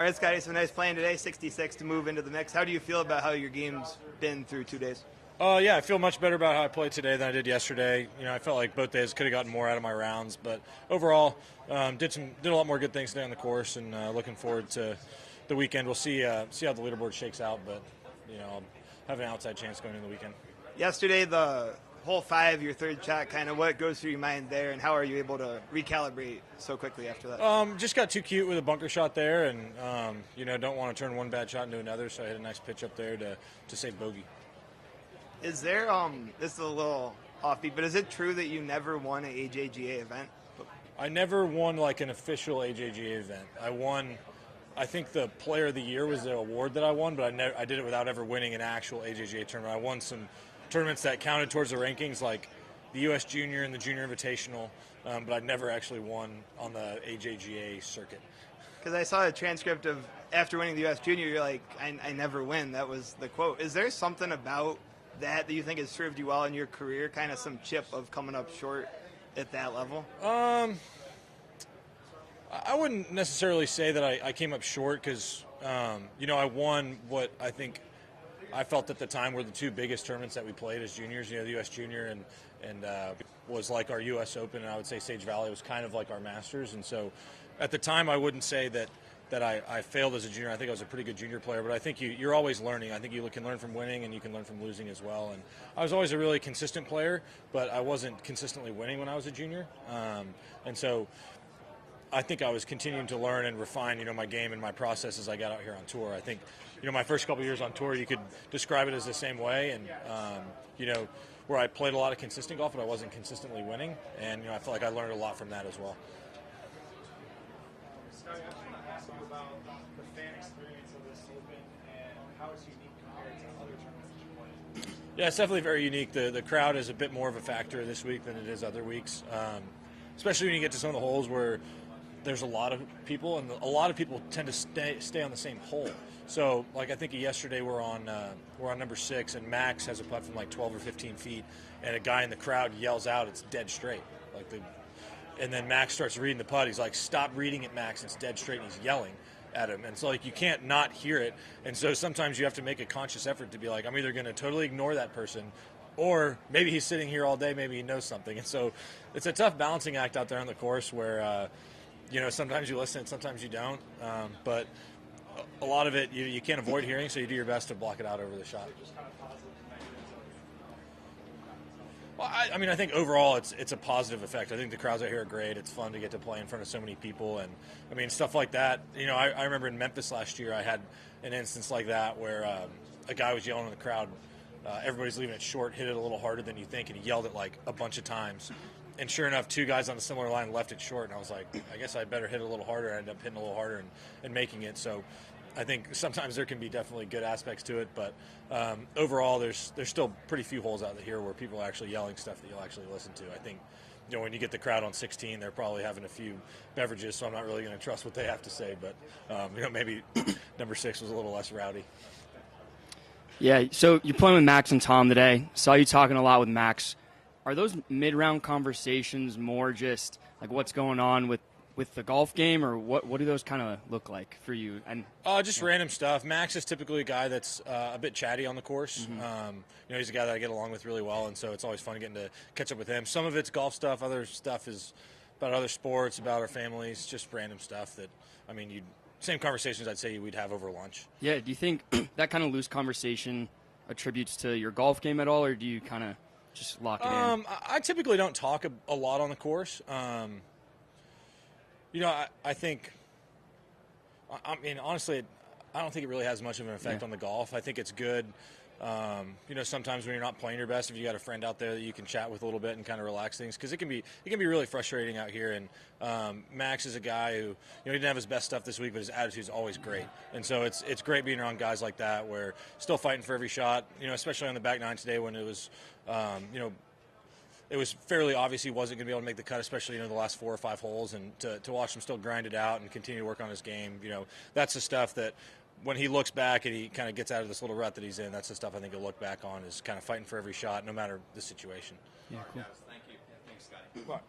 All right, Scottie, so nice playing today, 66 to move into the mix. How do you feel about how your game's been through 2 days? Yeah, I feel much better about how I played today than I did yesterday. I felt like both days could have gotten more out of my rounds, but overall, did a lot more good things today on the course, and looking forward to the weekend. We'll see how the leaderboard shakes out, but I'll have an outside chance going into the weekend. Yesterday, the hole 5, your third shot, kind of what goes through your mind there, and how are you able to recalibrate so quickly after that? Just got too cute with a bunker shot there, and don't want to turn one bad shot into another, so I hit a nice pitch up there to save bogey. Is there, this is a little offbeat, but is it true that you never won an AJGA event? I never won like an official AJGA event. I think the Player of the Year was the award that I won, but I did it without ever winning an actual AJGA tournament. I won some tournaments that counted towards the rankings, like the U.S. Junior and the Junior Invitational, but I never actually won on the AJGA circuit. Because I saw a transcript of after winning the U.S. Junior, you're like, I never win. That was the quote. Is there something about that you think has served you well in your career, kind of some chip of coming up short at that level? I wouldn't necessarily say that I came up short because, I won what I felt at the time were the two biggest tournaments that we played as juniors, the U.S. Junior and was like our U.S. Open, and I would say Sage Valley was kind of like our Masters. And so at the time I wouldn't say that I failed as a junior. I think I was a pretty good junior player, but I think you're always learning. I think you can learn from winning and you can learn from losing as well. And I was always a really consistent player, but I wasn't consistently winning when I was a junior. And so I think I was continuing to learn and refine, my game and my process as I got out here on tour. I think, my first couple years on tour, you could describe it as the same way. And, where I played a lot of consistent golf, but I wasn't consistently winning. And, I feel like I learned a lot from that as well. Scottie, I want to ask you about the fan experience of this Open and how it's unique compared to other tournaments that you played. Yeah, it's definitely very unique. The crowd is a bit more of a factor this week than it is other weeks, especially when you get to some of the holes where there's a lot of people, and a lot of people tend to stay on the same hole. So, like I think yesterday we're on number 6, and Max has a putt from like 12 or 15 feet, and a guy in the crowd yells out, "It's dead straight!" And then Max starts reading the putt. He's like, "Stop reading it, Max! It's dead straight!" And he's yelling at him, and so you can't not hear it. And so sometimes you have to make a conscious effort to be like, I'm either going to totally ignore that person, or maybe he's sitting here all day, maybe he knows something. And so it's a tough balancing act out there on the course where sometimes you listen, sometimes you don't. But a lot of it you can't avoid hearing, so you do your best to block it out over the shot. Well, I think overall it's a positive effect. I think the crowds out here are great. It's fun to get to play in front of so many people, and stuff like that. I remember in Memphis last year I had an instance like that where a guy was yelling in the crowd, everybody's leaving it short, hit it a little harder than you think, and he yelled it like a bunch of times. And sure enough, 2 guys on a similar line left it short, and I was like, I guess I better hit it a little harder. I ended up hitting a little harder and making it. So I think sometimes there can be definitely good aspects to it, but overall there's still pretty few holes out here where people are actually yelling stuff that you'll actually listen to. I think when you get the crowd on 16, they're probably having a few beverages, so I'm not really going to trust what they have to say, but maybe number 6 was a little less rowdy. Yeah, so you're playing with Max and Tom today. Saw you talking a lot with Max. Are those mid-round conversations more just like what's going on with the golf game, or what do those kind of look like for you? And just random stuff. Max is typically a guy that's a bit chatty on the course. Mm-hmm. He's a guy that I get along with really well, and so it's always fun getting to catch up with him. Some of it's golf stuff. Other stuff is about other sports, about our families, just random stuff that, same conversations I'd say we'd have over lunch. Yeah, do you think that kind of loose conversation attributes to your golf game at all, or do you kind of just lock it in? I typically don't talk a lot on the course. I think, honestly, I don't think it really has much of an effect on the golf. I think it's good. Sometimes when you're not playing your best, if you got a friend out there that you can chat with a little bit and kind of relax things, because it can be really frustrating out here. And Max is a guy who, he didn't have his best stuff this week, but his attitude's always great. And so it's great being around guys like that, where still fighting for every shot. Especially on the back nine today when it was, it was fairly obvious he wasn't going to be able to make the cut, especially the last 4 or 5 holes, and to watch him still grind it out and continue to work on his game. That's the stuff that when he looks back and he kind of gets out of this little rut that he's in, that's the stuff I think he'll look back on, is kind of fighting for every shot, no matter the situation. Yeah, cool. Thank you. Thanks, Scottie.